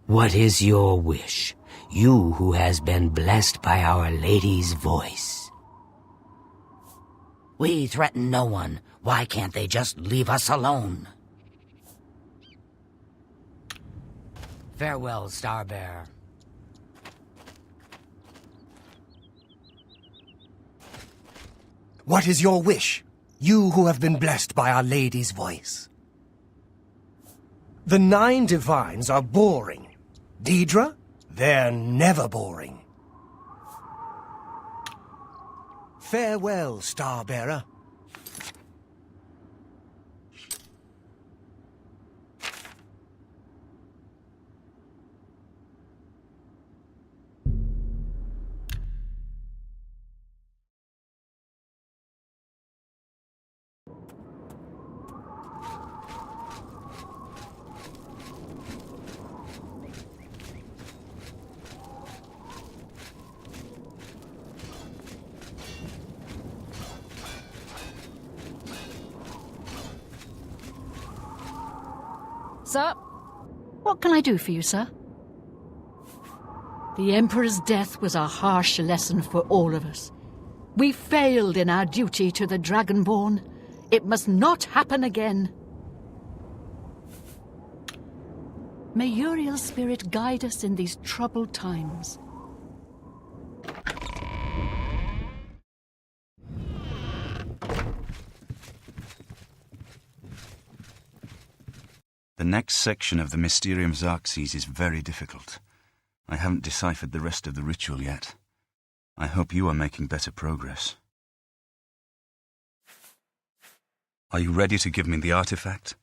What is your wish, you who has been blessed by Our Lady's voice? We threaten no one. Why can't they just leave us alone? Farewell, Starbearer. What is your wish, you who have been blessed by Our Lady's voice? The 9 divines are boring. Deidre, they're never boring. Farewell, Starbearer. Sir? What can I do for you, sir? The Emperor's death was a harsh lesson for all of us. We failed in our duty to the Dragonborn. It must not happen again. May Uriel's spirit guide us in these troubled times. The next section of the Mysterium Xerxes is very difficult. I haven't deciphered the rest of the ritual yet. I hope you are making better progress. Are you ready to give me the artifact?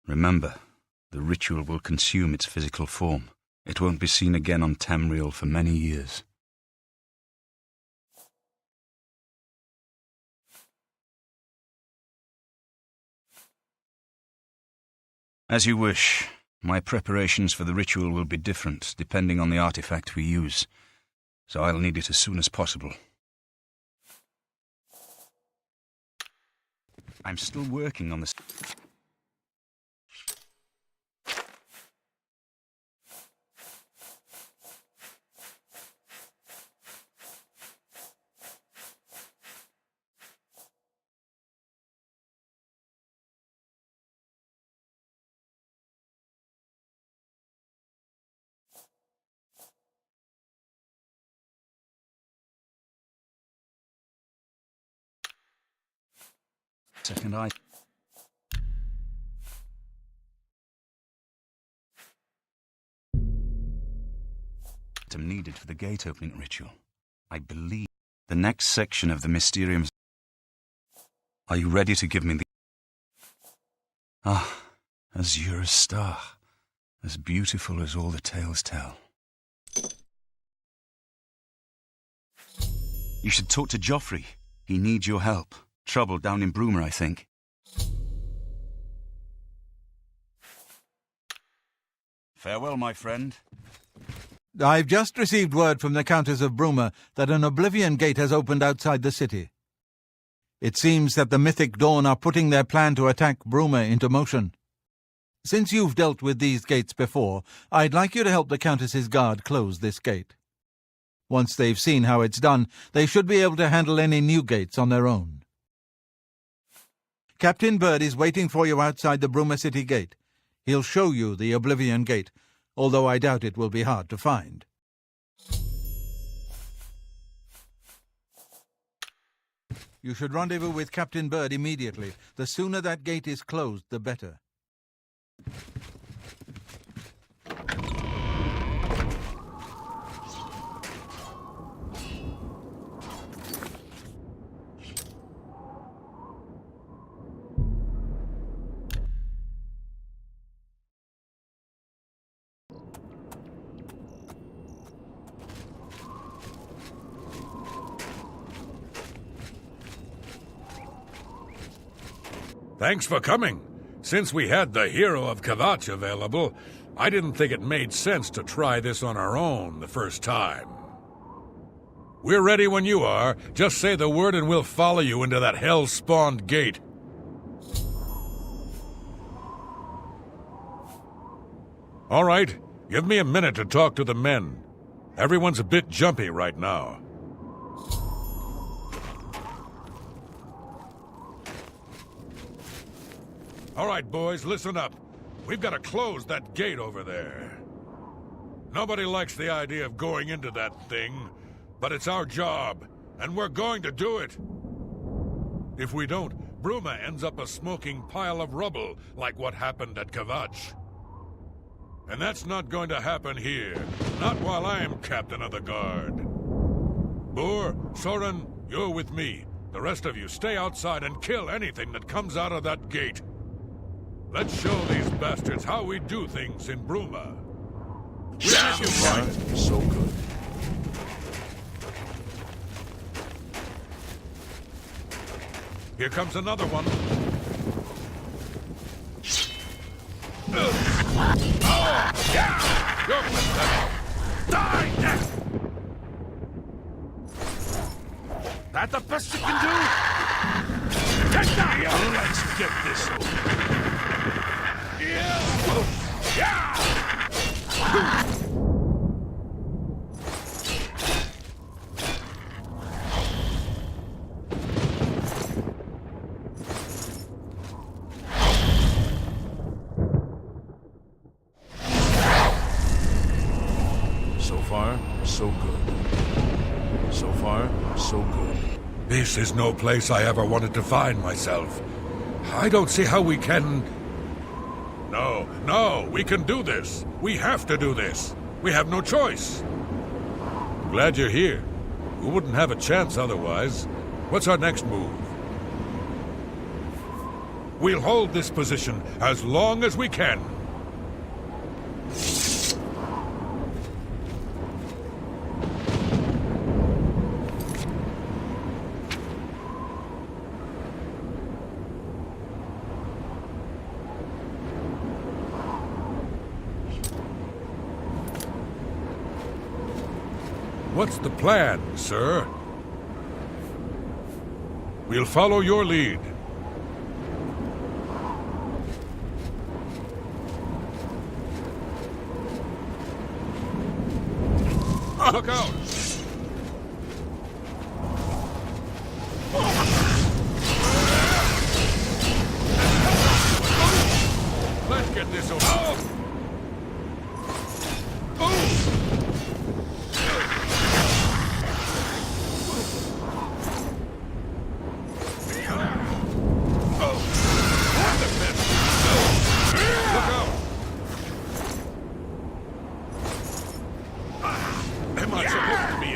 Remember, the ritual will consume its physical form. It won't be seen again on Tamriel for many years. As you wish. My preparations for the ritual will be different, depending on the artifact we use, so I'll need it as soon as possible. I'm still working on this. Second item needed for the gate opening ritual. I believe the next section of the Mysterium. Are you ready to give me the... Azura's star, as beautiful as all the tales tell. You should talk to Joffrey. He needs your help. Trouble down in Bruma, I think. Farewell, my friend. I've just received word from the Countess of Bruma that an Oblivion gate has opened outside the city. It seems that the Mythic Dawn are putting their plan to attack Bruma into motion. Since you've dealt with these gates before, I'd like you to help the Countess's guard close this gate. Once they've seen how it's done, they should be able to handle any new gates on their own. Captain Bird is waiting for you outside the Bruma City gate. He'll show you the Oblivion gate, although I doubt it will be hard to find. You should rendezvous with Captain Bird immediately. The sooner that gate is closed, the better. Thanks for coming. Since we had the hero of Kvatch available, I didn't think it made sense to try this on our own the first time. We're ready when you are. Just say the word and we'll follow you into that hell-spawned gate. All right, Give me a minute to talk to the men. Everyone's a bit jumpy right now. All right, boys, listen up. We've got to close that gate over there. Nobody likes the idea of going into that thing, but it's our job, and we're going to do it. If we don't, Bruma ends up a smoking pile of rubble, like what happened at Kvatch. And that's not going to happen here, not while I'm captain of the guard. Boor, Soren, you're with me. The rest of you stay outside and kill anything that comes out of that gate. Let's show these bastards how we do things in Bruma. So far, so good. Here comes another one. Die! That the best you can do? Take that! Let's get this over. So far, so good. So far, so good. This is no place I ever wanted to find myself. I don't see how we can... No, we can do this. We have to do this. We have no choice. I'm glad you're here. We wouldn't have a chance otherwise. What's our next move? We'll hold this position as long as we can. What's the plan, sir? We'll follow your lead. Look out! Let's get this over. Am I supposed to be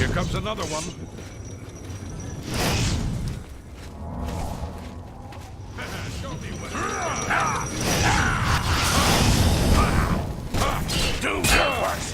Here comes another one. Show me what. Do your worst!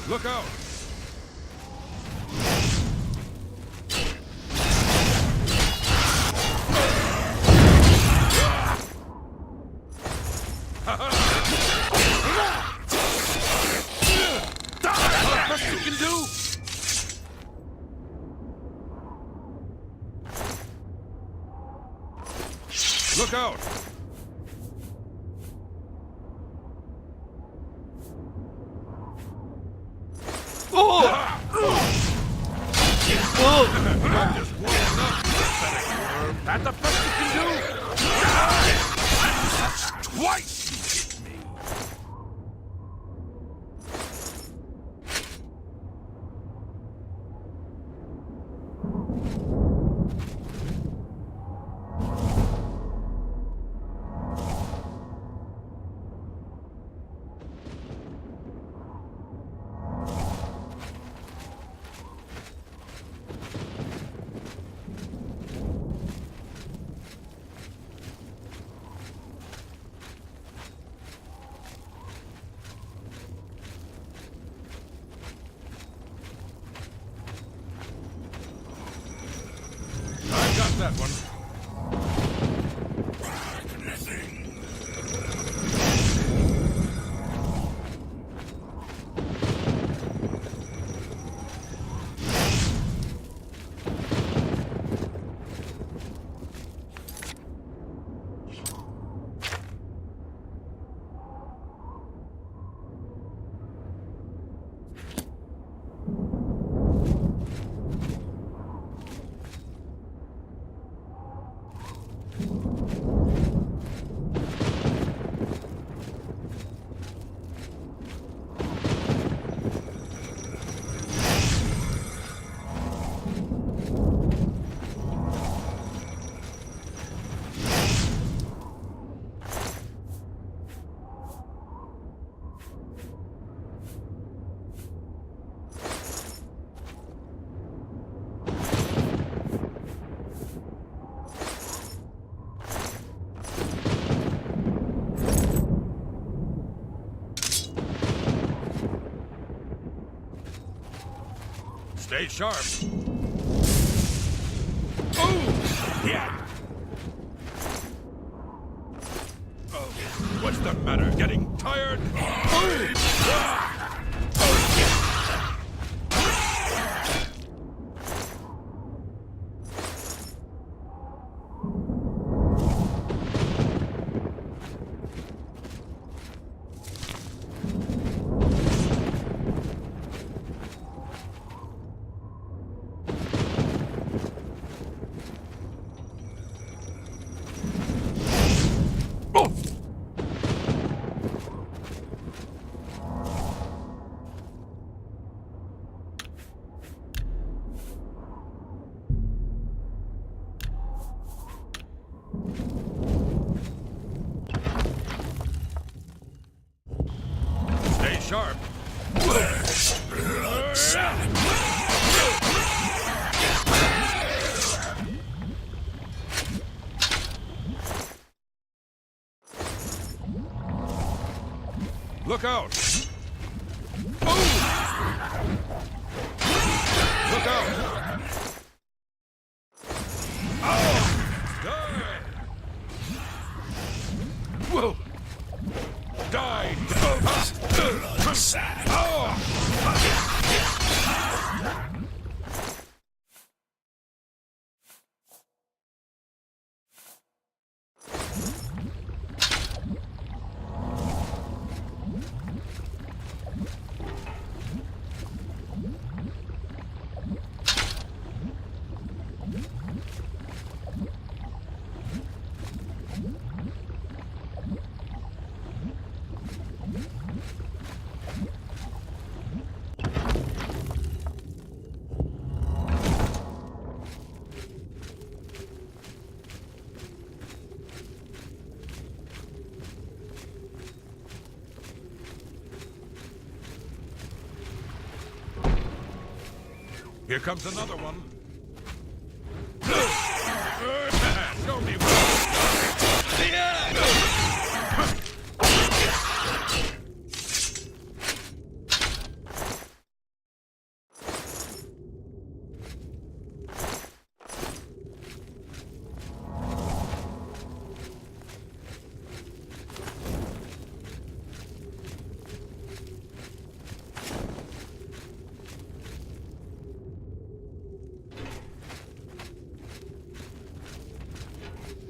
Look out! Best you can do! Look out! That the best you can do? That's twice you hit me! I got that one. Stay sharp. Oh! Yeah! Oh, what's the matter? Getting tired? Oh! Ah! Stay sharp. Look out! Oh! Look out! Oh! Die! Whoa! Die! Here comes another one. Show me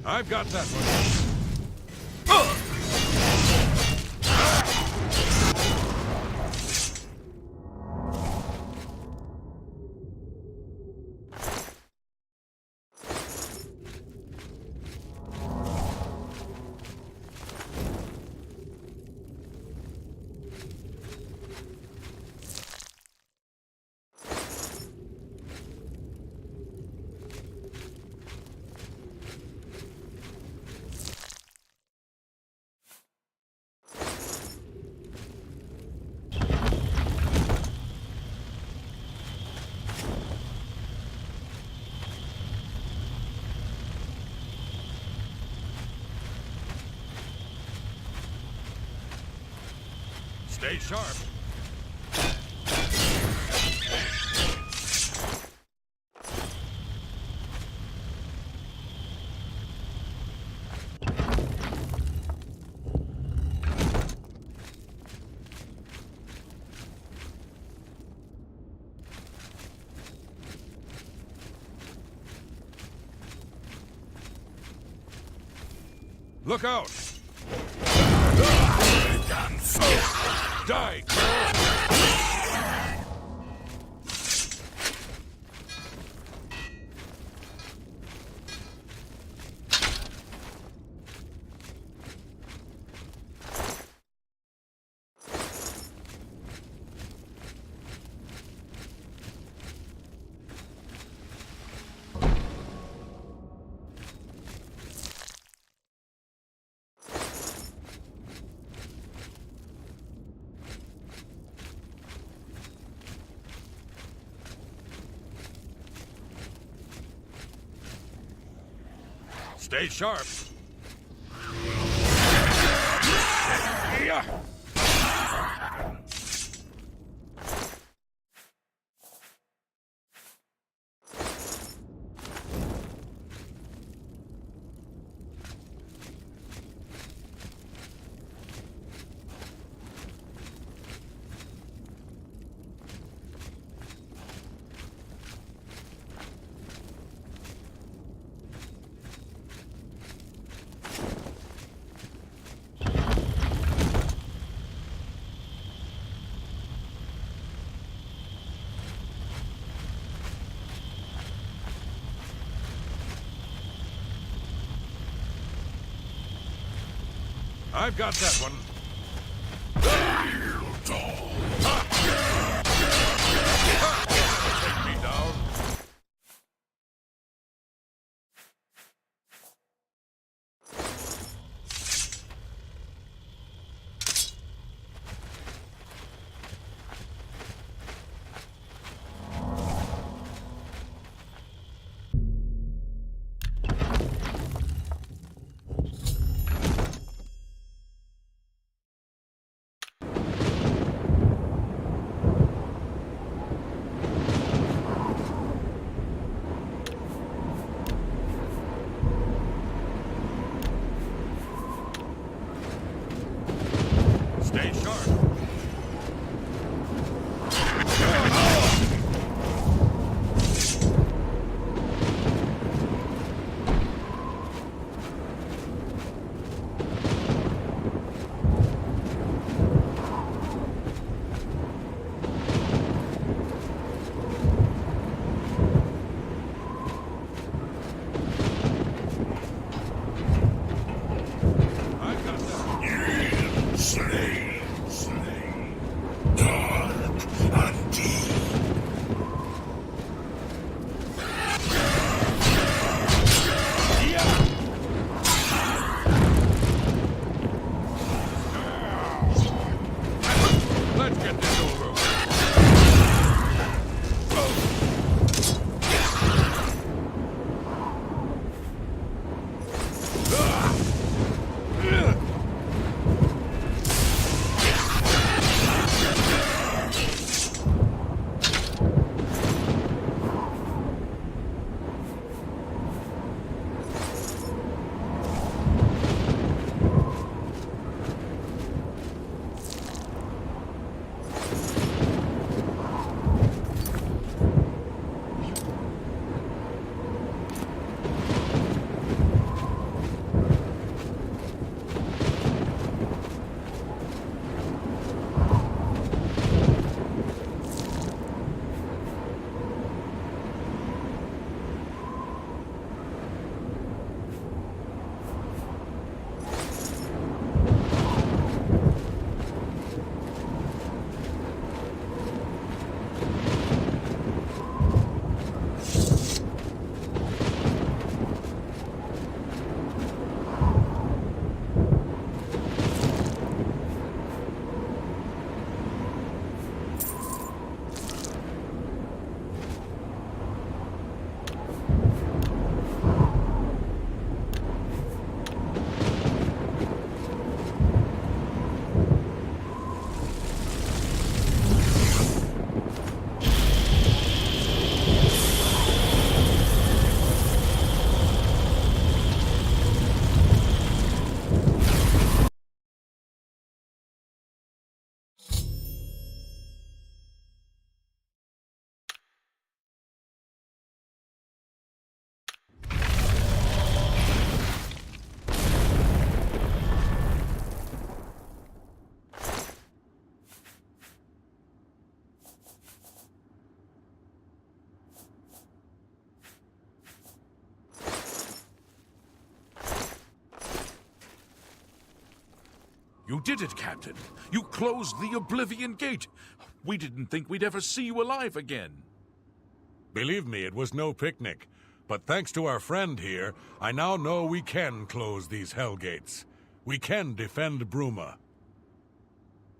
I've got that one. Stay sharp. Look out! Die, girl! Stay sharp. Yeah. I've got that one. Take me down. Stay sharp. Let's get this over with. You did it, Captain. You closed the Oblivion Gate. We didn't think we'd ever see you alive again. Believe me, it was no picnic. But thanks to our friend here, I now know we can close these hell gates. We can defend Bruma.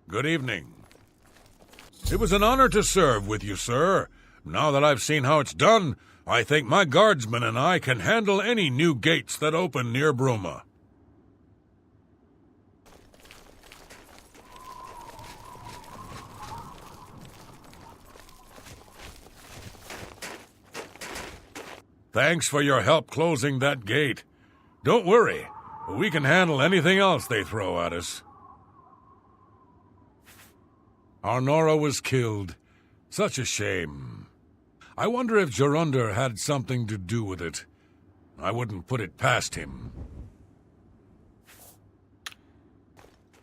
Good evening. It was an honor to serve with you, sir. Now that I've seen how it's done, I think my guardsmen and I can handle any new gates that open near Bruma. Thanks for your help closing that gate. Don't worry, we can handle anything else they throw at us. Our Nora was killed. Such a shame. I wonder if Gerunder had something to do with it. I wouldn't put it past him.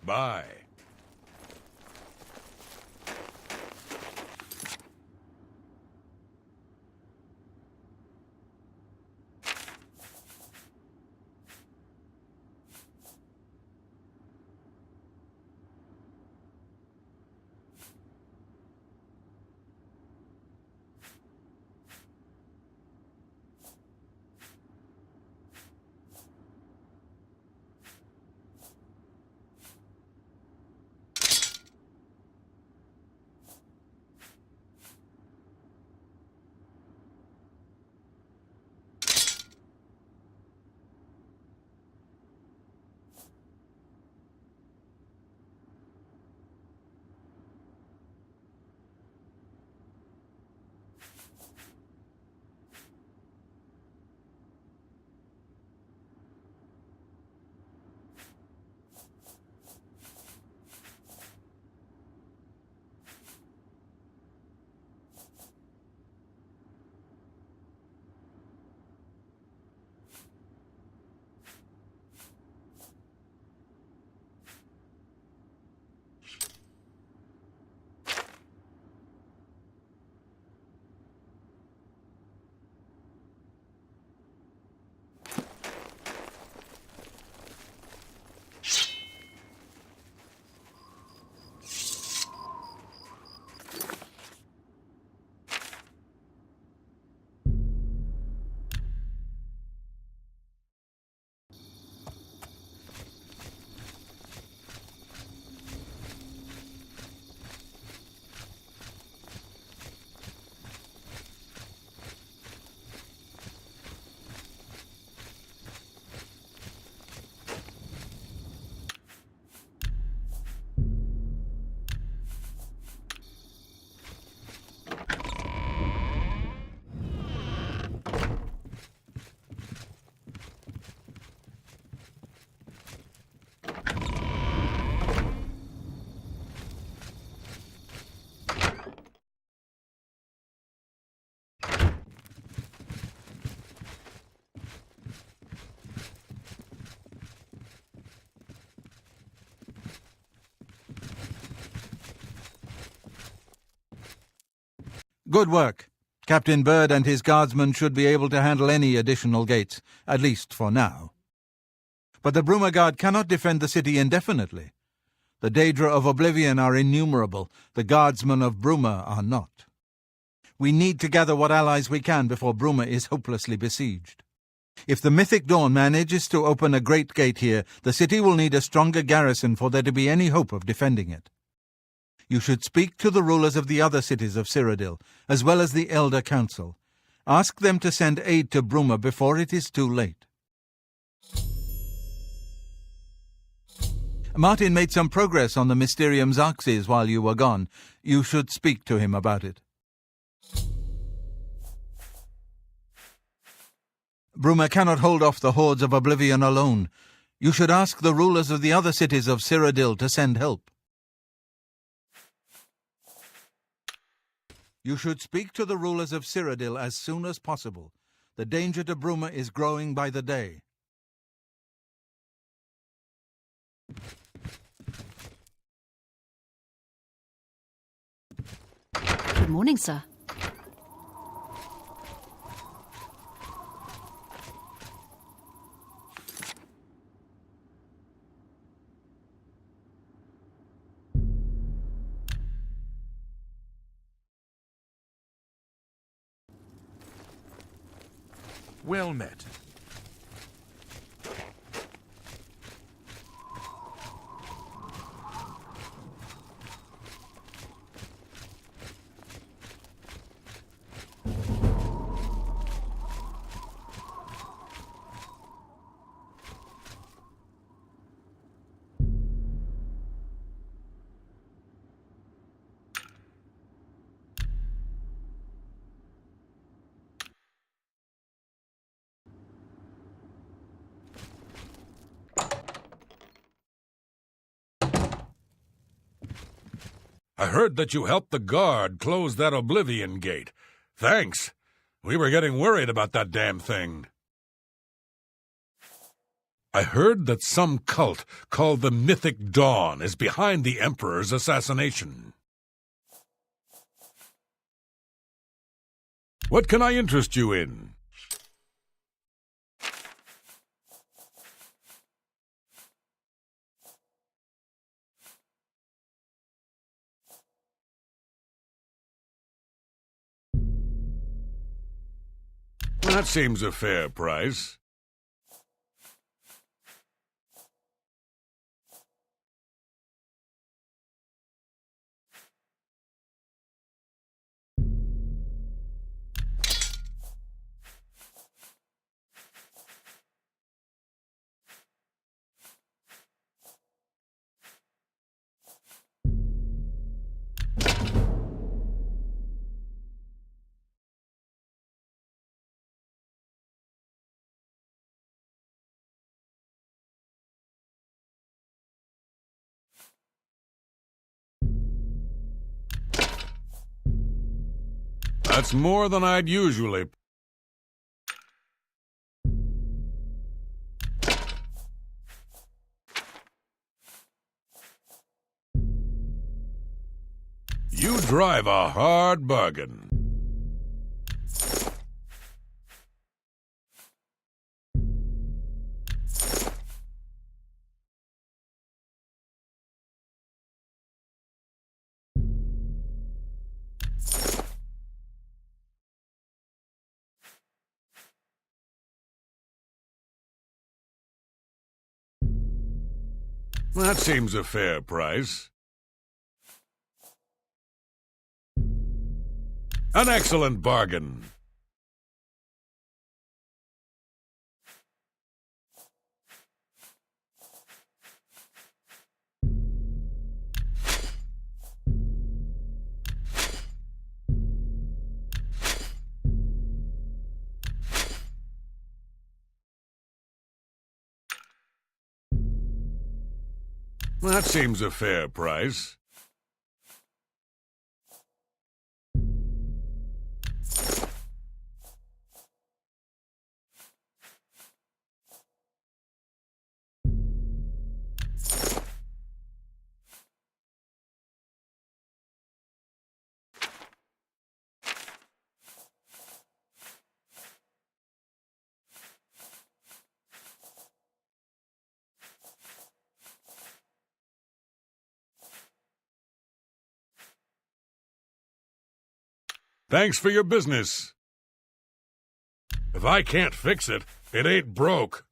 Bye. Good work. Captain Bird and his guardsmen should be able to handle any additional gates, at least for now. But the Bruma Guard cannot defend the city indefinitely. The Daedra of Oblivion are innumerable, the guardsmen of Bruma are not. We need to gather what allies we can before Bruma is hopelessly besieged. If the Mythic Dawn manages to open a great gate here, the city will need a stronger garrison for there to be any hope of defending it. You should speak to the rulers of the other cities of Cyrodiil, as well as the Elder Council. Ask them to send aid to Bruma before it is too late. Martin made some progress on the Mysterium Xarxes while you were gone. You should speak to him about it. Bruma cannot hold off the hordes of Oblivion alone. You should ask the rulers of the other cities of Cyrodiil to send help. You should speak to the rulers of Cyrodiil as soon as possible. The danger to Bruma is growing by the day. Good morning, sir. Well met. I heard that you helped the guard close that Oblivion gate. Thanks. We were getting worried about that damn thing. I heard that some cult called the Mythic Dawn is behind the Emperor's assassination. What can I interest you in? That seems a fair price. That's more than I'd usually. You drive a hard bargain. That seems a fair price. An excellent bargain. That seems a fair price. Thanks for your business. If I can't fix it, it ain't broke.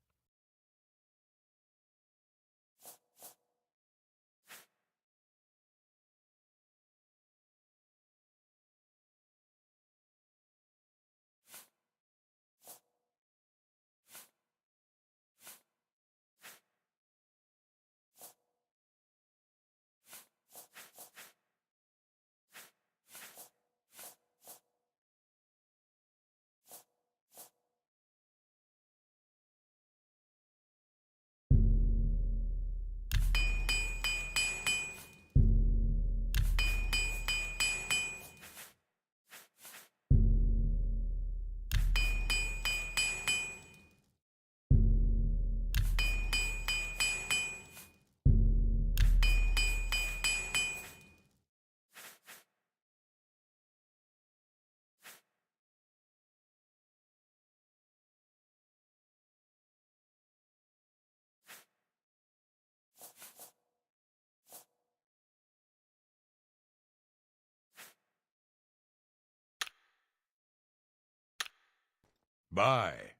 Bye.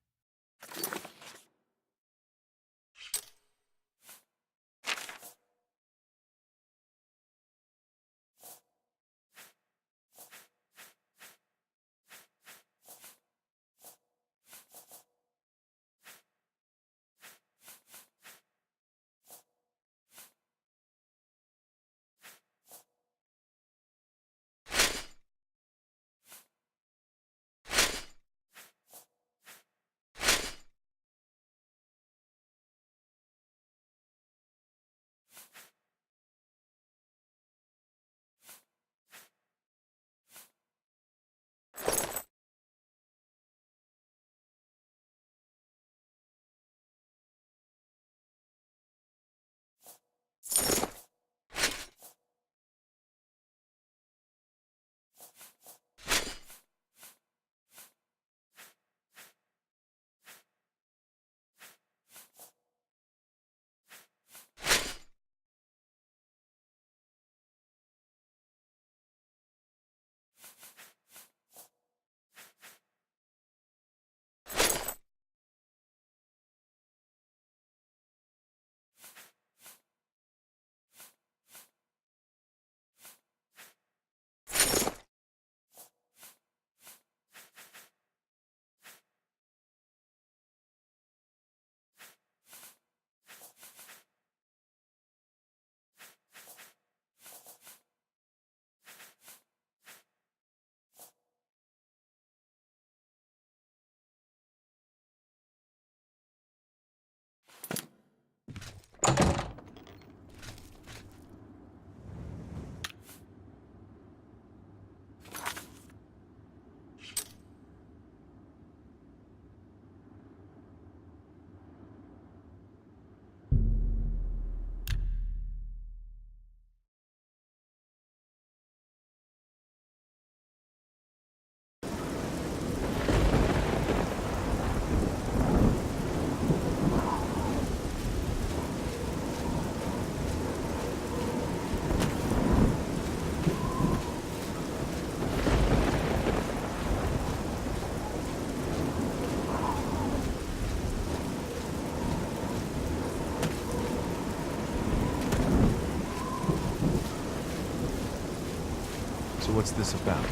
So what's this about?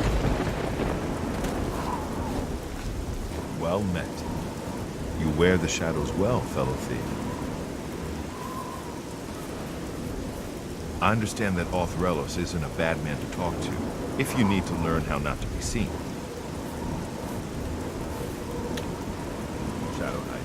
Well met. You wear the shadows well, fellow thief. I understand that Authrelos isn't a bad man to talk to, if you need to learn how not to be seen. Shadow Knight.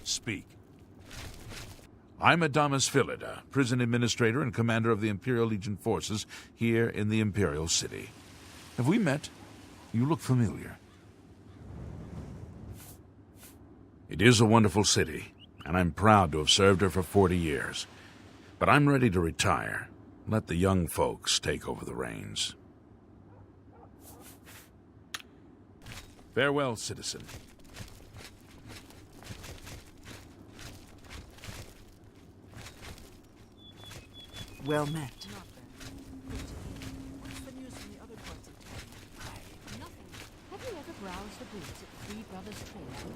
Speak. I'm Adamus Philida, prison administrator and commander of the Imperial Legion forces here in the Imperial City. Have we met? You look familiar. It is a wonderful city, and I'm proud to have served her for 40 years. But I'm ready to retire. Let the young folks take over the reins. Farewell, citizen. Well met. What's the news from the other parts of town? Nothing. Have you ever browsed the booths at Three Brothers Tables?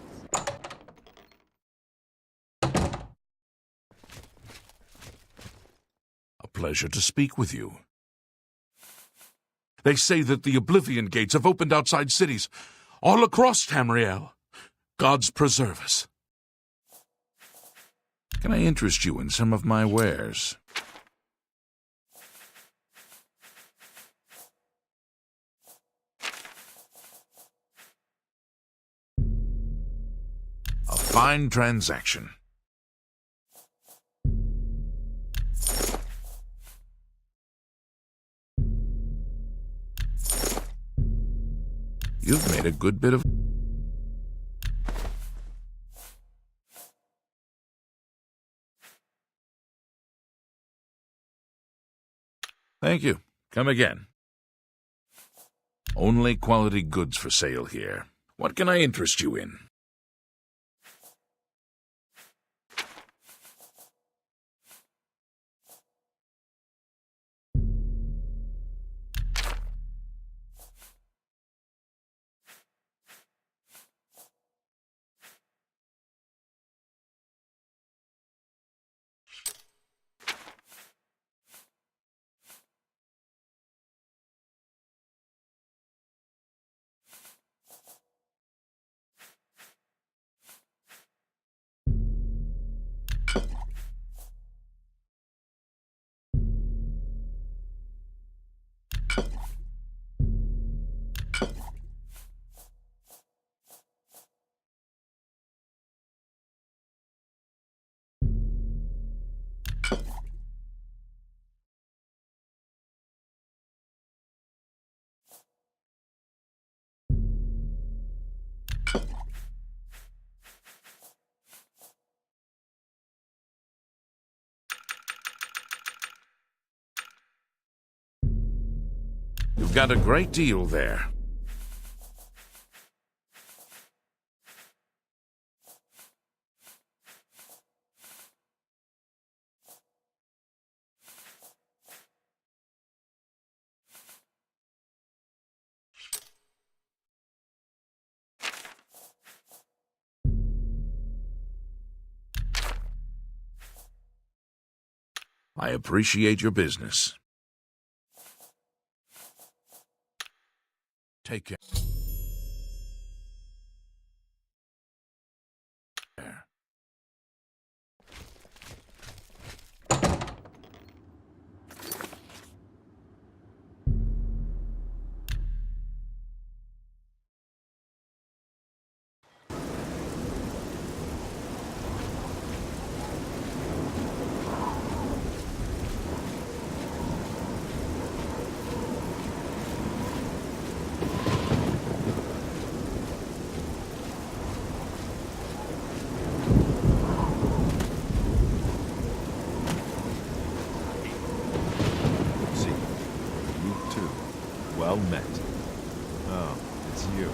A pleasure to speak with you. They say that the Oblivion gates have opened outside cities, all across Tamriel. Gods preserve us. Can I interest you in some of my wares? fine transaction. You've made a good bit of... Thank you. Come again. Only quality goods for sale here. What can I interest you in? You've got a great deal there. I appreciate your business. Take care. Well met. Oh, it's you.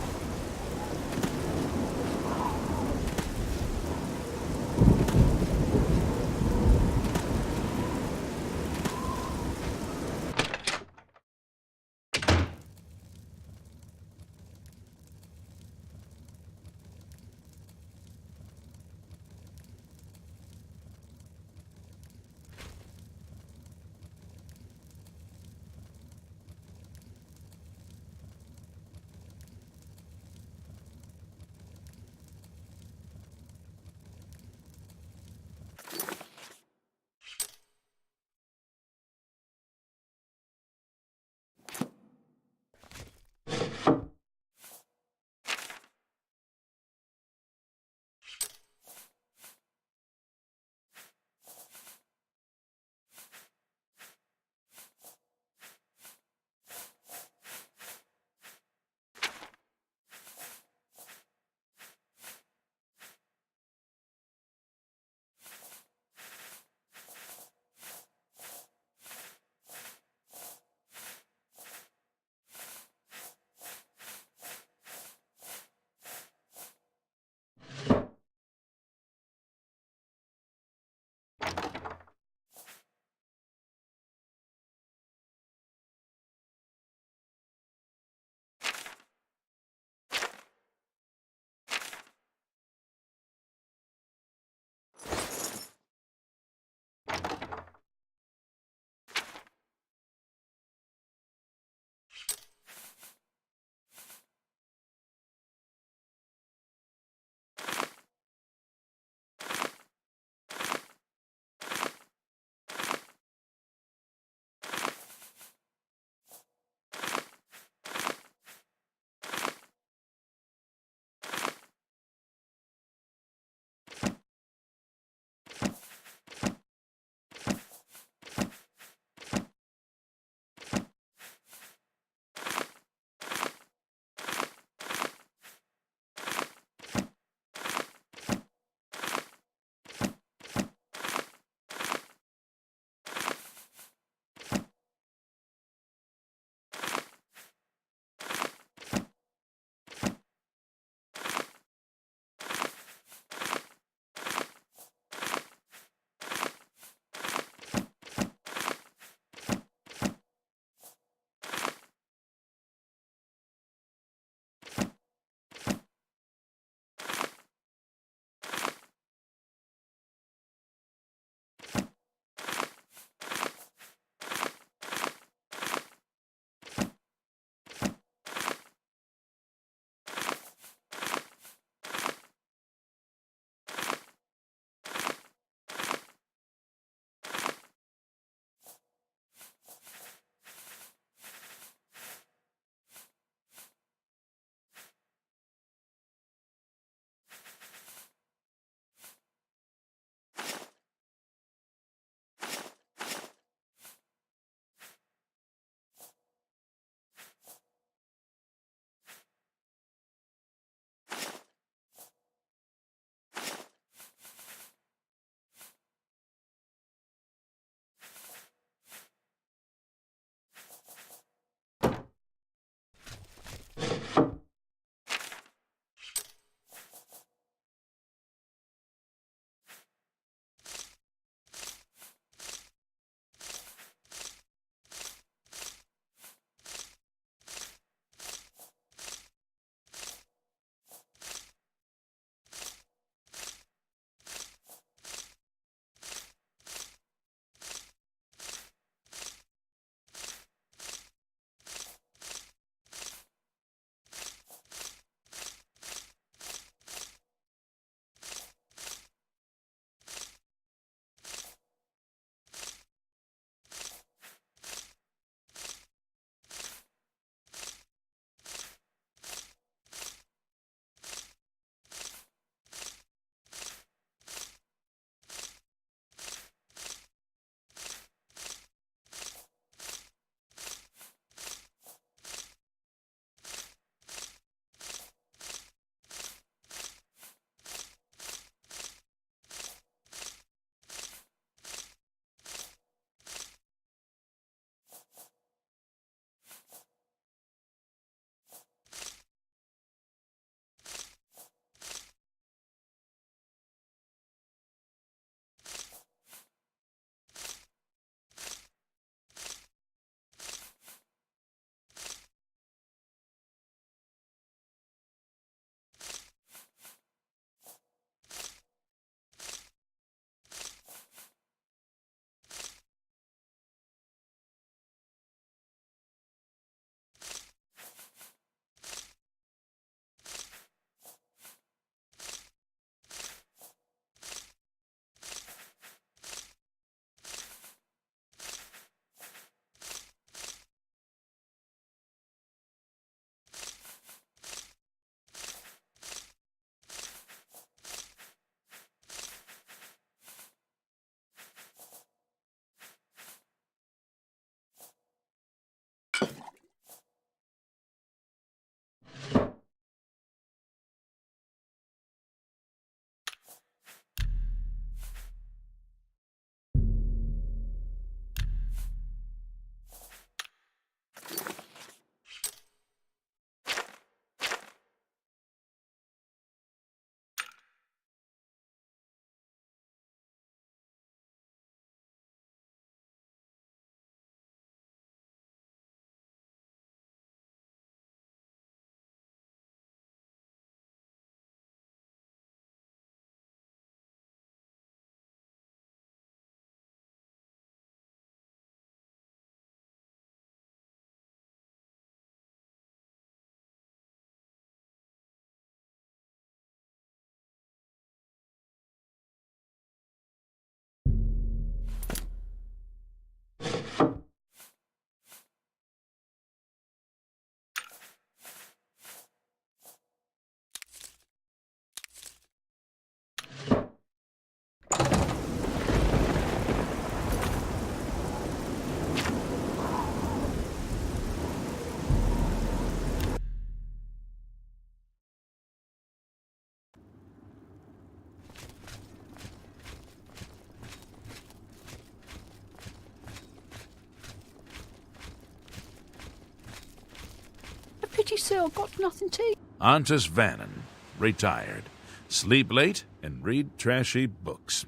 did you say I got nothing to eat? Antus Vannon, retired. Sleep late and read trashy books.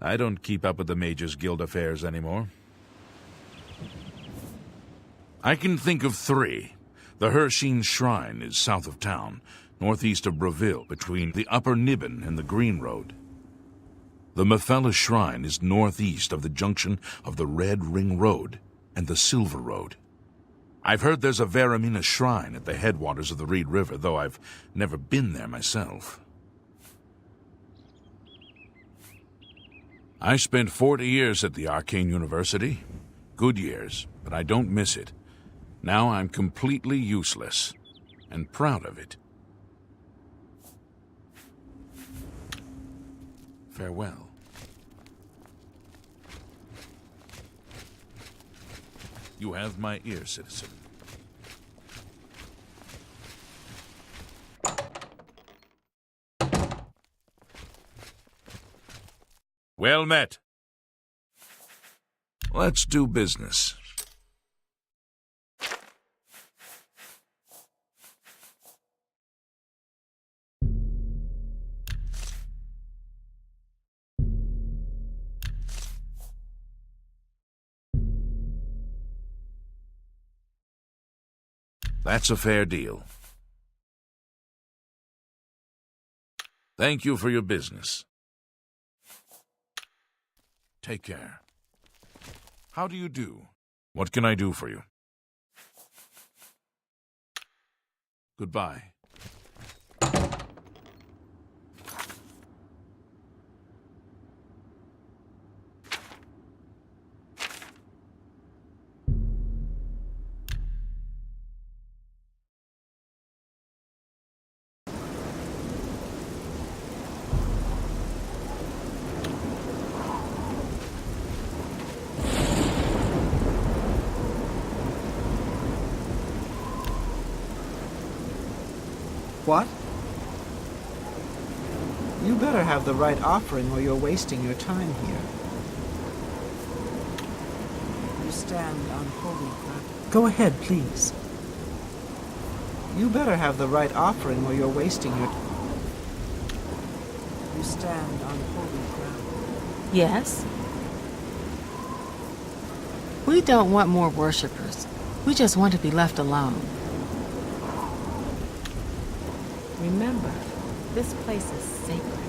I don't keep up with the Mages Guild affairs anymore. I can think of 3. The Hersheen Shrine is south of town, northeast of Breville, between the Upper Nibbin and the Green Road. The Mephala Shrine is northeast of the junction of the Red Ring Road and the Silver Road. I've heard there's a Varamina Shrine at the headwaters of the Reed River, though I've never been there myself. I spent 40 years at the Arcane University. Good years, but I don't miss it. Now I'm completely useless, and proud of it. Farewell. You have my ear, citizen. Well met. Let's do business. That's a fair deal. Thank you for your business. Take care. How do you do? What can I do for you? Goodbye. What? You better have the right offering or you're wasting your time here. You stand on holy ground. Go ahead, please. You better have the right offering or you're wasting your... You stand on holy ground. Yes? We don't want more worshippers. We just want to be left alone. Remember, this place is sacred.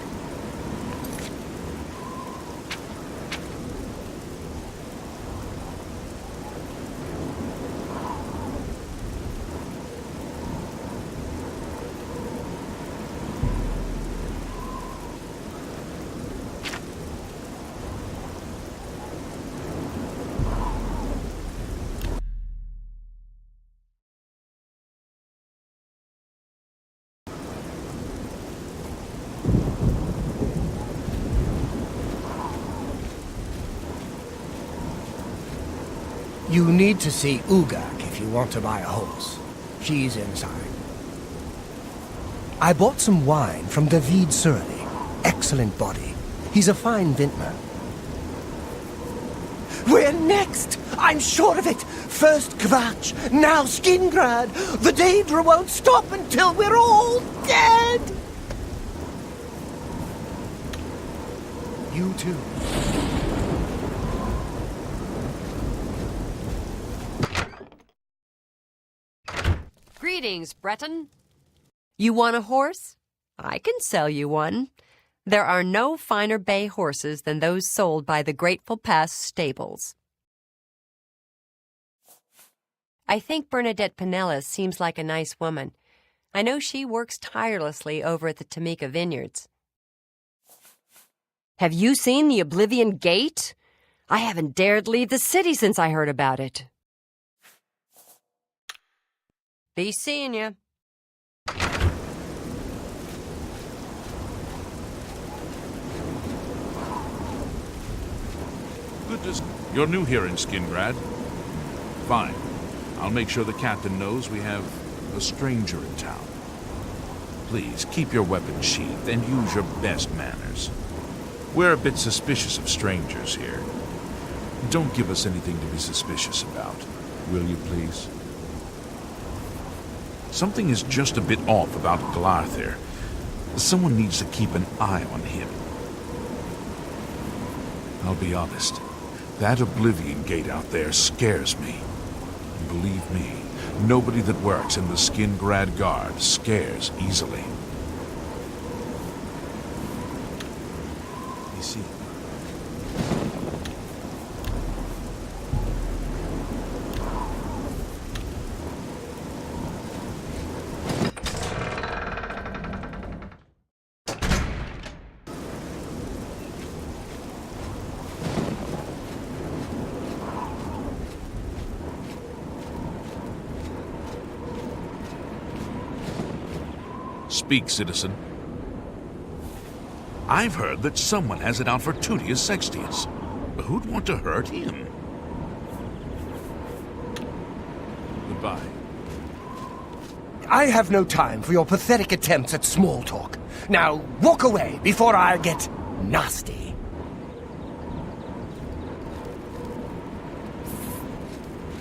You need to see Ugak if you want to buy a horse. She's inside. I bought some wine from David Surly. Excellent body. He's a fine vintner. We're next! I'm sure of it! First Kvatch, now Skingrad! The Daedra won't stop until we're all dead! You too. Greetings, Breton. You want a horse? I can sell you one. There are no finer bay horses than those sold by the Grateful Pass stables. I think Bernadette Pinellas seems like a nice woman. I know she works tirelessly over at the Tamika Vineyards. Have you seen the Oblivion Gate? I haven't dared leave the city since I heard about it. Be seeing ya. You're new here in Skingrad. Fine. I'll make sure the captain knows we have a stranger in town. Please, keep your weapons sheathed and use your best manners. We're a bit suspicious of strangers here. Don't give us anything to be suspicious about, will you please? Something is just a bit off about Glarthir. Someone needs to keep an eye on him. I'll be honest. That Oblivion gate out there scares me. And believe me, nobody that works in the Skingrad Guard scares easily. You see. Speak, citizen. I've heard that someone has it out for Tutius Sextius. Who'd want to hurt him? Goodbye. I have no time for your pathetic attempts at small talk. Now, walk away before I get nasty.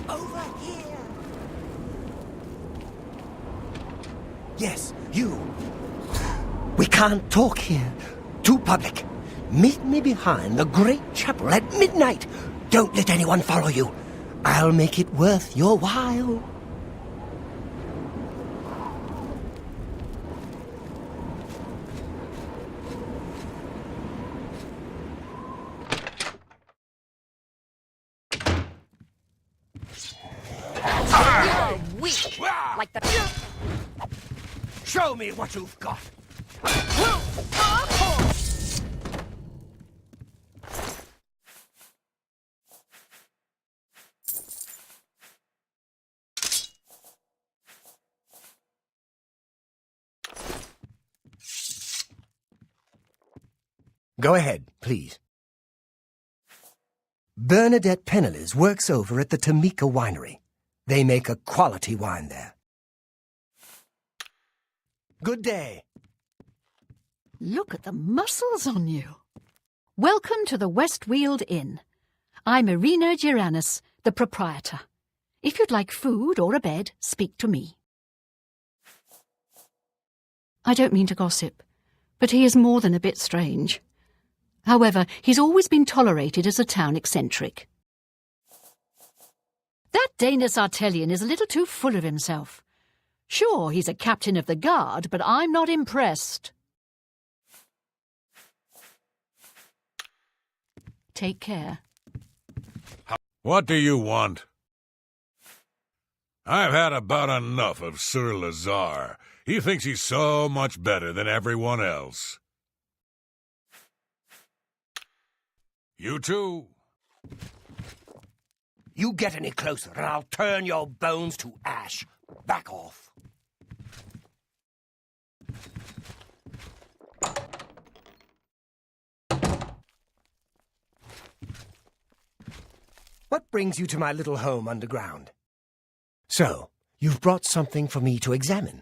Over here. Yes, you. We can't talk here. Too public. Meet me behind the great chapel at midnight. Don't let anyone follow you. I'll make it worth your while. You're weak, like the... Show me what you've got. Go ahead, please. Bernadette Pennelis works over at the Tamika Winery. They make a quality wine there. Good day. Look at the muscles on you. Welcome to the Westweald Inn. I'm Irina Giranus, the proprietor. If you'd like food or a bed, speak to me. I don't mean to gossip, but he is more than a bit strange. However, he's always been tolerated as a town eccentric. That Danis Artelian is a little too full of himself. Sure, he's a captain of the guard, but I'm not impressed. Take care. What do you want? I've had about enough of Sir Lazar. He thinks he's so much better than everyone else. You too. You get any closer and I'll turn your bones to ash. Back off. What brings you to my little home underground? So, you've brought something for me to examine.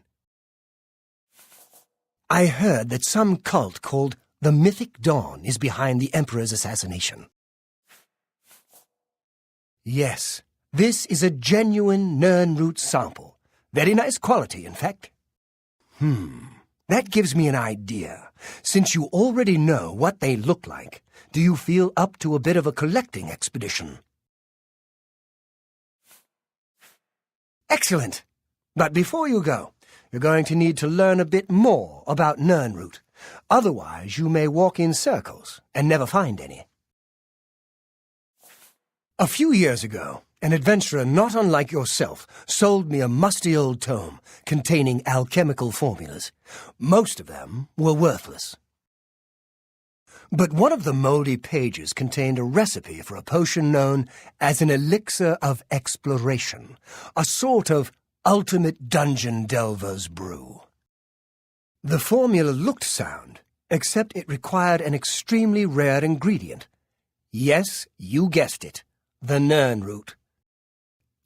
I heard that some cult called the Mythic Dawn is behind the Emperor's assassination. Yes, this is a genuine Nirnroot sample. Very nice quality, in fact. That gives me an idea. Since you already know what they look like, do you feel up to a bit of a collecting expedition? Excellent. But before you go, you're going to need to learn a bit more about Nirnroot. Otherwise, you may walk in circles and never find any. A few years ago, an adventurer not unlike yourself sold me a musty old tome containing alchemical formulas. Most of them were worthless. But one of the moldy pages contained a recipe for a potion known as an elixir of exploration, a sort of ultimate dungeon delver's brew. The formula looked sound, except it required an extremely rare ingredient. Yes, you guessed it, the Nirnroot.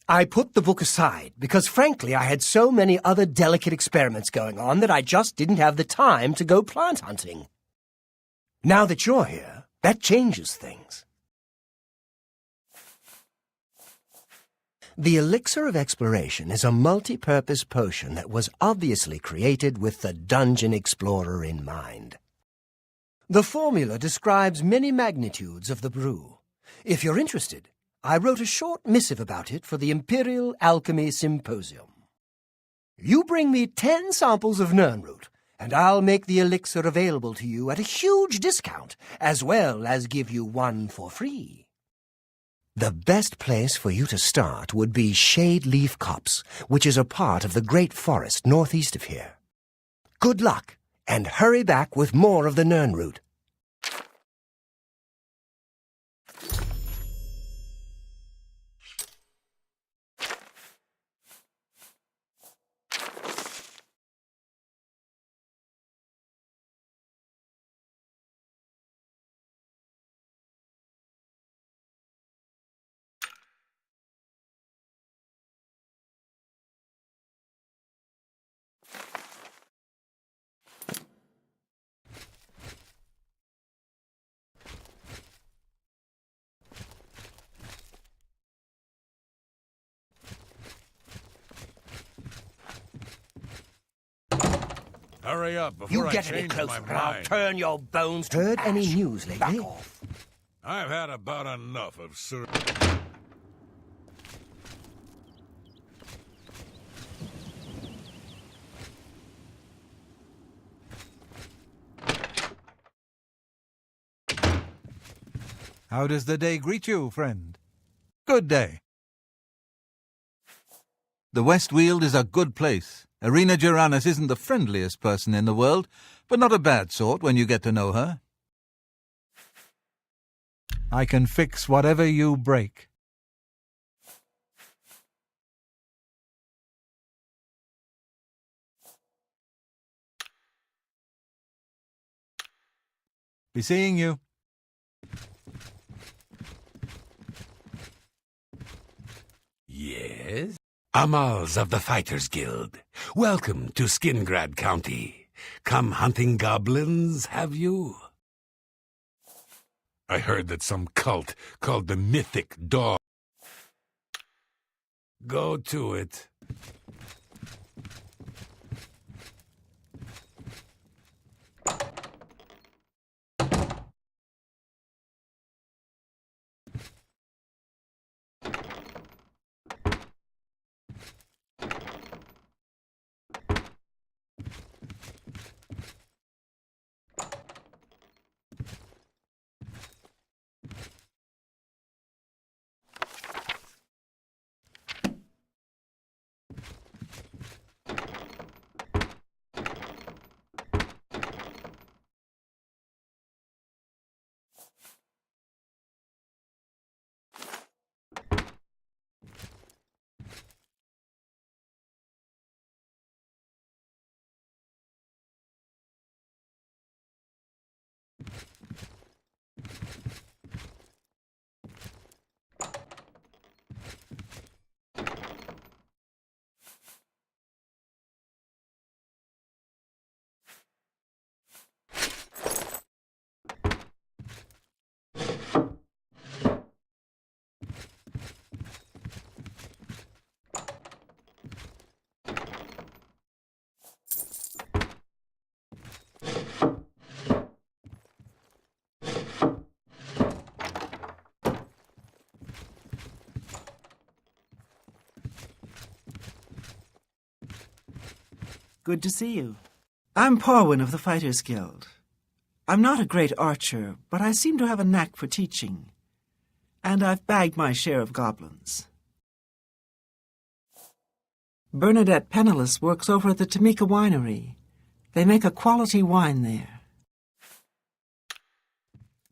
I put the book aside because, frankly, I had so many other delicate experiments going on that I just didn't have the time to go plant hunting. Now that you're here, that changes things. The Elixir of Exploration is a multi-purpose potion that was obviously created with the dungeon explorer in mind. The formula describes many magnitudes of the brew. If you're interested, I wrote a short missive about it for the Imperial Alchemy Symposium. You bring me 10 samples of Nirnroot, and I'll make the elixir available to you at a huge discount, as well as give you one for free. The best place for you to start would be Shade Leaf Copse, which is a part of the Great Forest northeast of here. Good luck, and hurry back with more of the Nirnroot. Hurry up before I change my mind. Turn your bones to Heard any news lately? Back off. I've had about enough of Sir... How does the day greet you, friend? Good day. The Westweald is a good place. Irina Geranis isn't the friendliest person in the world, but not a bad sort when you get to know her. I can fix whatever you break. Be seeing you. Yes? Amals of the Fighters Guild. Welcome to Skingrad County. Come hunting goblins, have you? I heard that some cult called the Mythic Dog. Go to it. Good to see you. I'm Porwin of the Fighters Guild. I'm not a great archer, but I seem to have a knack for teaching. And I've bagged my share of goblins. Bernadette Penniless works over at the Tamika Winery. They make a quality wine there.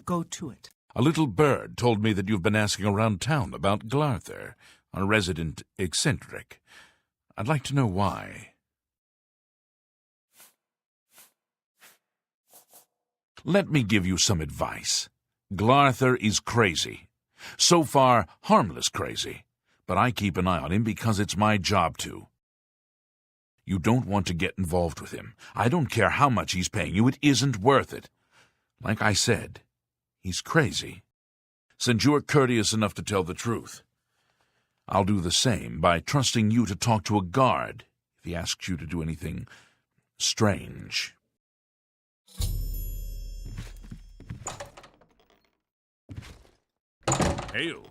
Go to it. A little bird told me that you've been asking around town about Glarther, a resident eccentric. I'd like to know why. Let me give you some advice. Glarther is crazy. So far, harmless crazy. But I keep an eye on him because it's my job to. You don't want to get involved with him. I don't care how much he's paying you. It isn't worth it. Like I said, he's crazy. Since you're courteous enough to tell the truth, I'll do the same by trusting you to talk to a guard if he asks you to do anything strange. Hey, you.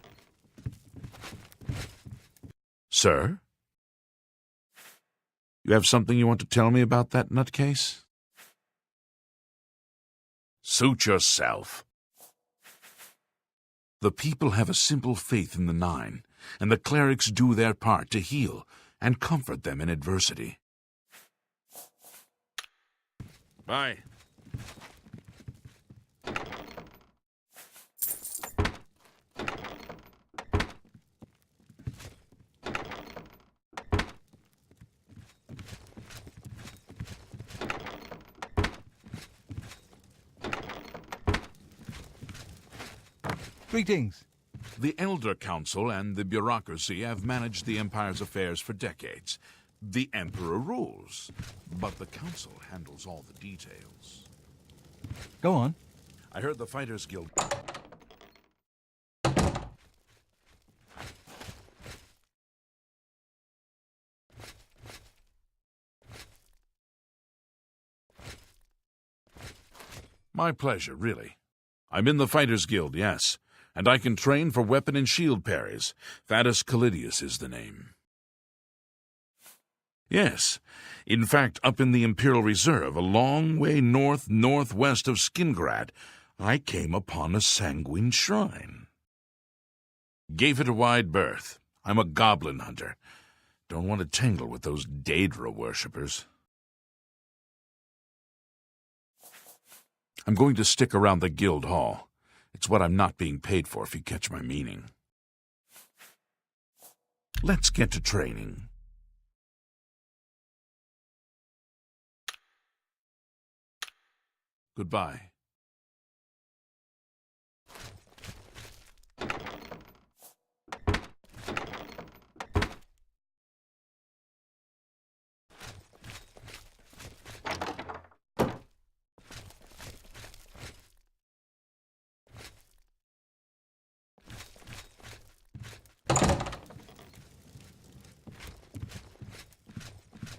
Sir? You have something you want to tell me about that nutcase? Suit yourself. The people have a simple faith in the Nine, and the clerics do their part to heal and comfort them in adversity. Bye. Greetings. The Elder Council and the bureaucracy have managed the Empire's affairs for decades. The Emperor rules, but the Council handles all the details. Go on. I heard the Fighters Guild... My pleasure, really. I'm in the Fighters Guild, yes, and I can train for weapon and shield parries. Thaddeus Callidius is the name. Yes, in fact, up in the Imperial Reserve, a long way northwest of Skingrad, I came upon a sanguine shrine. Gave it a wide berth. I'm a goblin hunter. Don't want to tangle with those Daedra worshippers. I'm going to stick around the guild hall. It's what I'm not being paid for, if you catch my meaning. Let's get to training. Goodbye.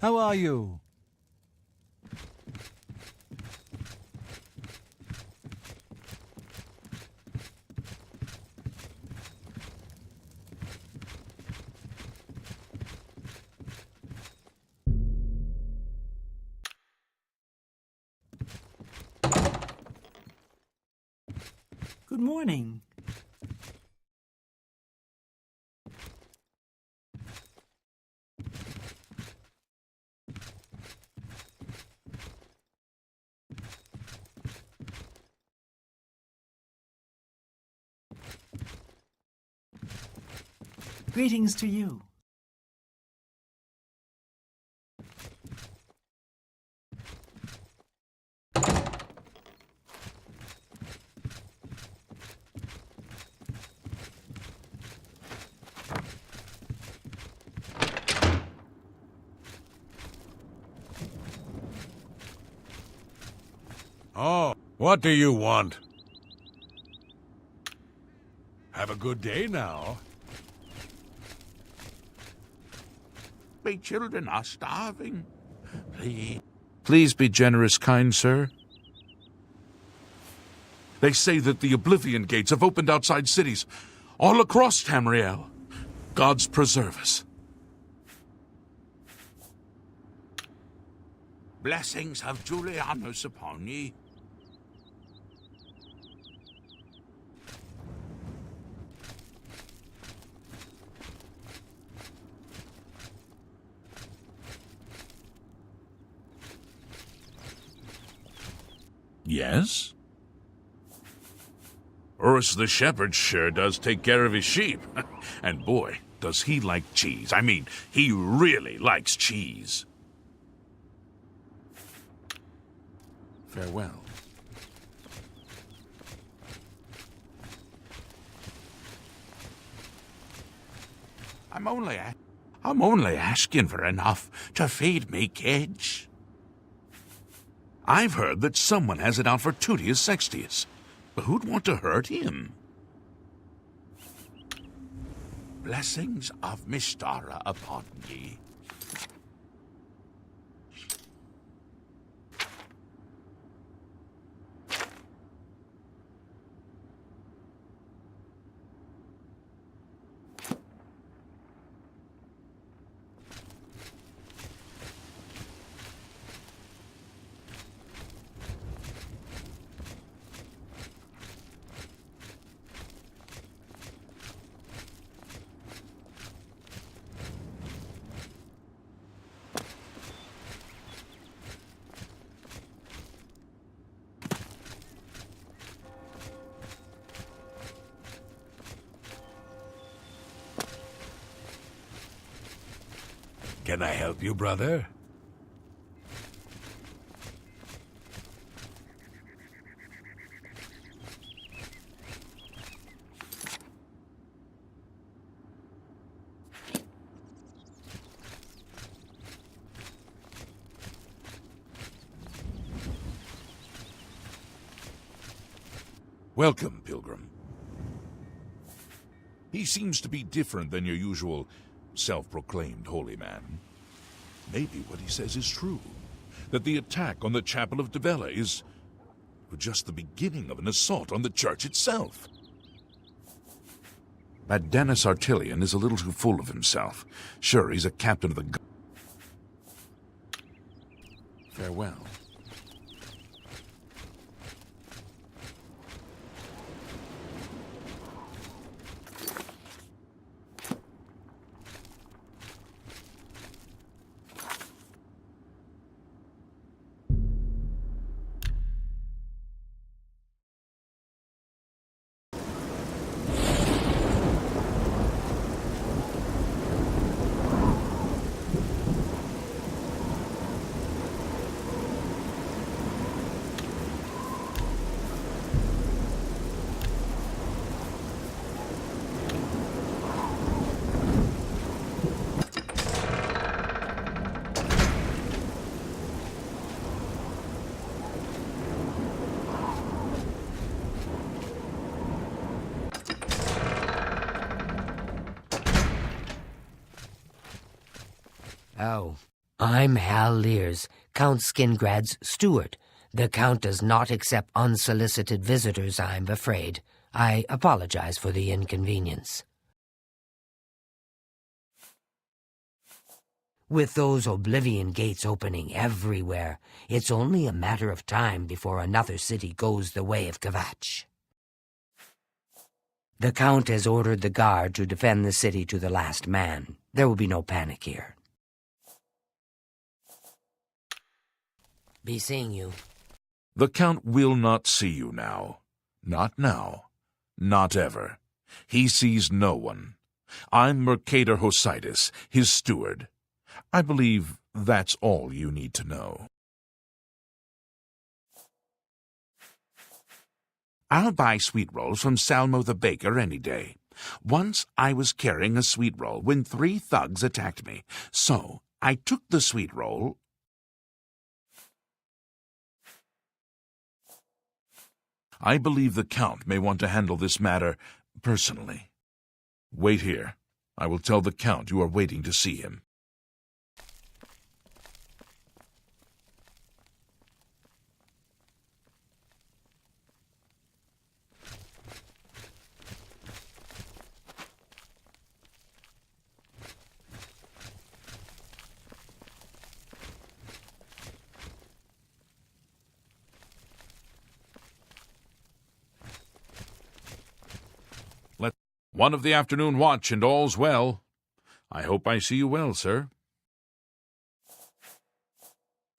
How are you? Good morning. Greetings to you. Oh, what do you want? Have a good day now. My children are starving. Please be generous, kind sir. They say that the Oblivion gates have opened outside cities, all across Tamriel. Gods preserve us. Blessings of Julianus upon ye. Yes? Urus the shepherd sure does take care of his sheep. And boy, does he like cheese. I mean, he really likes cheese. Farewell. I'm only asking for enough to feed me kids. I've heard that someone has it out for Tutius Sextius, but who'd want to hurt him? Blessings of Mystara upon ye. Can I help you, brother? Welcome, Pilgrim. He seems to be different than your usual self-proclaimed holy man. Maybe what he says is true, that the attack on the Chapel of Devella is just the beginning of an assault on the church itself. That Dennis Artilian is a little too full of himself. Sure, he's a captain of the... Farewell. Oh, I'm Hal Lears, Count Skingrad's steward. The Count does not accept unsolicited visitors, I'm afraid. I apologize for the inconvenience. With those Oblivion gates opening everywhere, it's only a matter of time before another city goes the way of Kvatch. The Count has ordered the guard to defend the city to the last man. There will be no panic here. Be seeing you. The Count will not see you now. Not now. Not ever. He sees no one. I'm Mercator Hositis, his steward. I believe that's all you need to know. I'll buy sweet rolls from Salmo the baker any day. Once I was carrying a sweet roll when 3 thugs attacked me, so I took the sweet roll. I believe the Count may want to handle this matter personally. Wait here. I will tell the Count you are waiting to see him. One of the afternoon watch, and all's well. I hope I see you well, sir.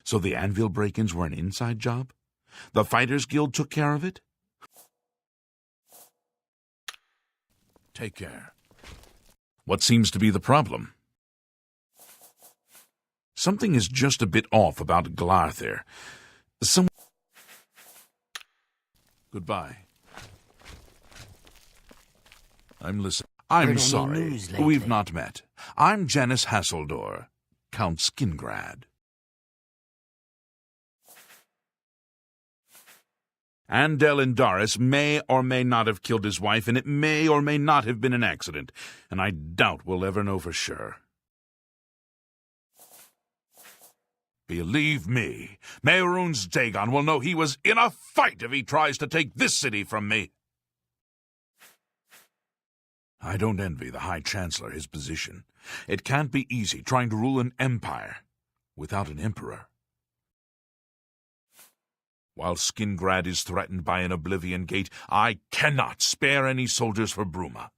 So the anvil break-ins were an inside job? The Fighters Guild took care of it? Take care. What seems to be the problem? Something is just a bit off about Glarthir. Goodbye. I'm listening. I'm sorry. We've not met. I'm Janice Hasseldor, Count Skingrad. Andel Indaris may or may not have killed his wife, and it may or may not have been an accident, and I doubt we'll ever know for sure. Believe me, Mehrunes Dagon will know he was in a fight if he tries to take this city from me. I don't envy the High Chancellor his position. It can't be easy trying to rule an empire without an emperor. While Skingrad is threatened by an Oblivion Gate, I cannot spare any soldiers for Bruma.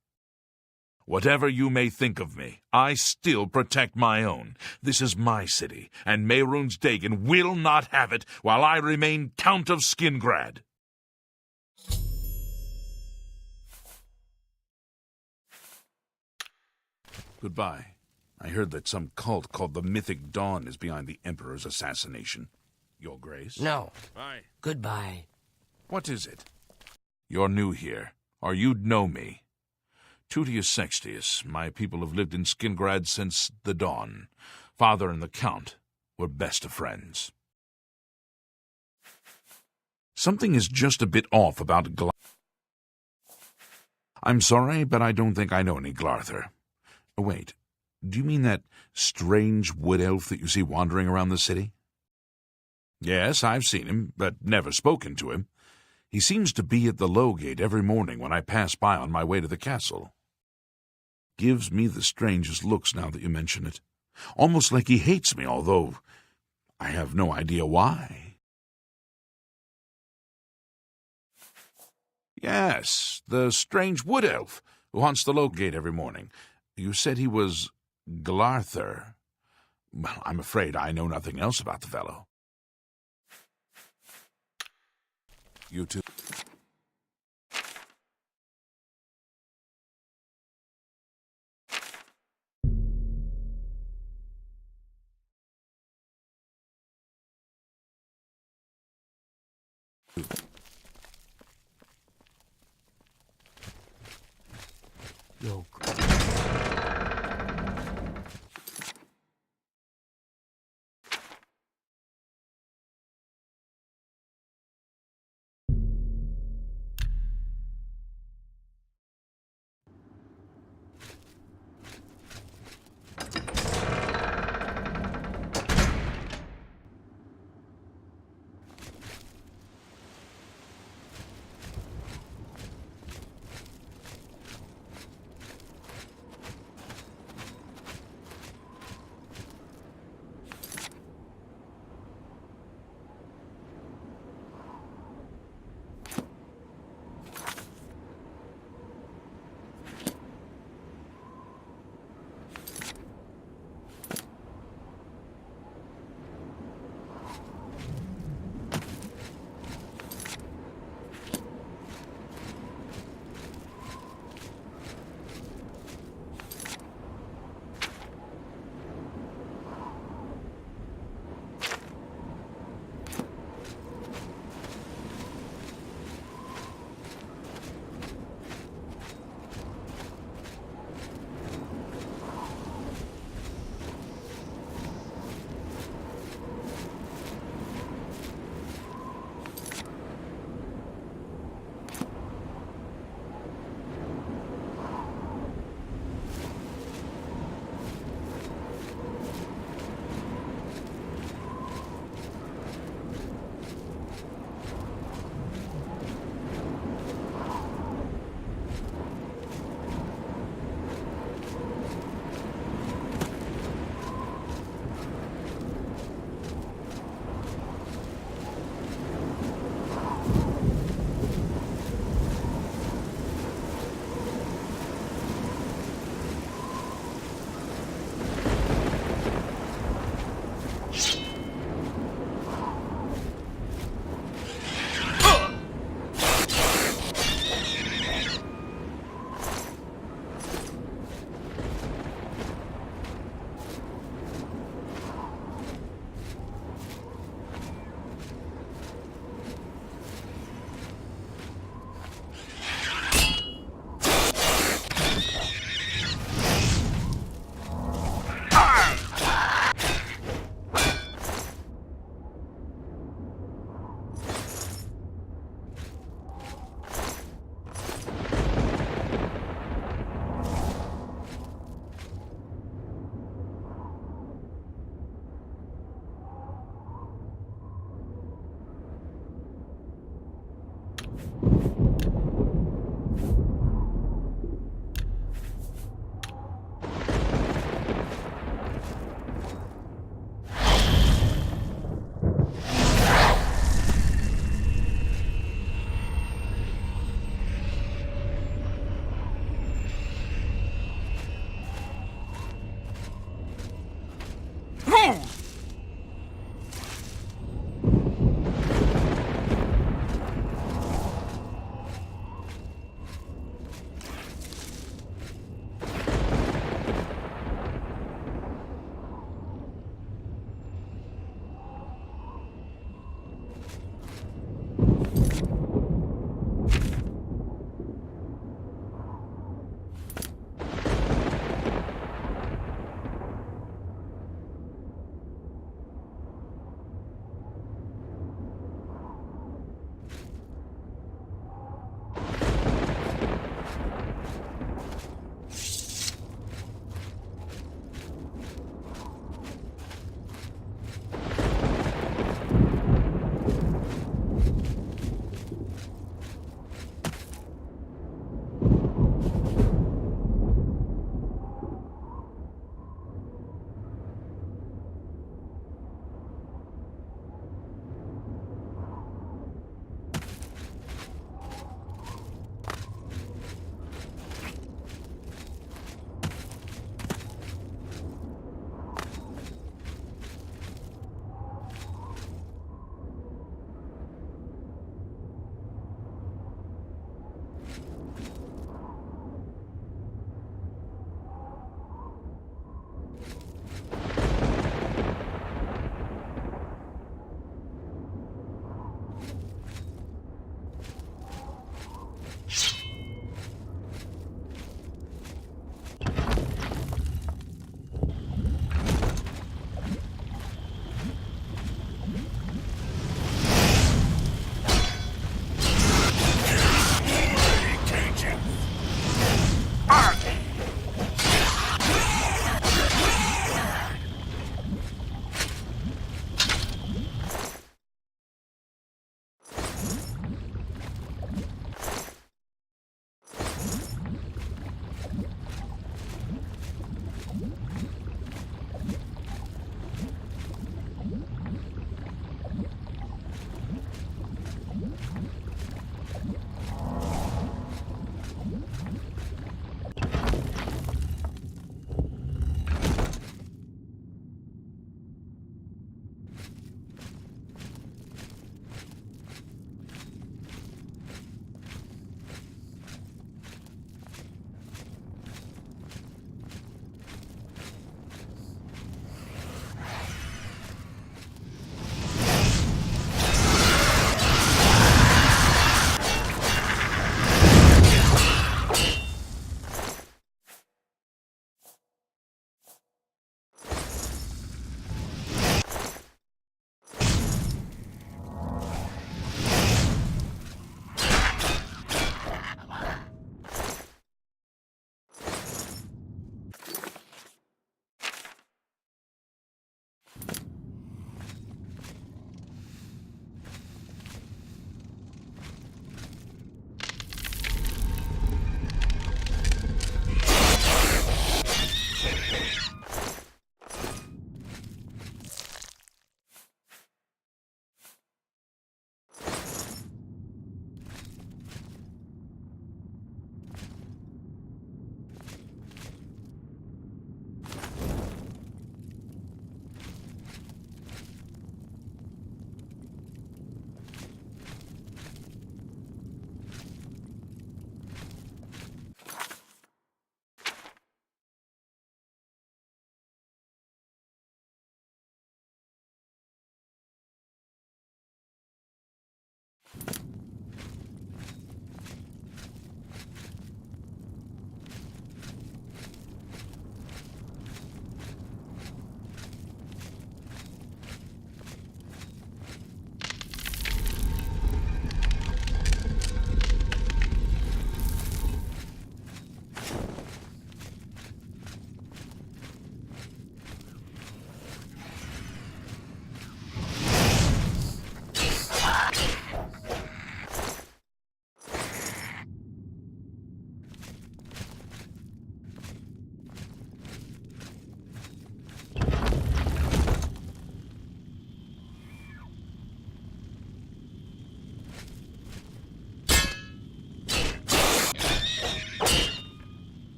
Whatever you may think of me, I still protect my own. This is my city, and Mehrunes Dagon will not have it while I remain Count of Skingrad. Goodbye. I heard that some cult called the Mythic Dawn is behind the Emperor's assassination. Your Grace? No. Bye. Goodbye. What is it? You're new here, or you'd know me. Tutius Sextius, my people have lived in Skingrad since the dawn. Father and the Count were best of friends. Something is just a bit off about I'm sorry, but I don't think I know any Glarther. Oh, wait, do you mean that strange wood elf that you see wandering around the city? Yes, I've seen him, but never spoken to him. He seems to be at the Low Gate every morning when I pass by on my way to the castle. Gives me the strangest looks now that you mention it. Almost like he hates me, although I have no idea why. Yes, the strange wood elf who haunts the Low Gate every morning. You said he was Glarther. Well, I'm afraid I know nothing else about the fellow. You too. Yo.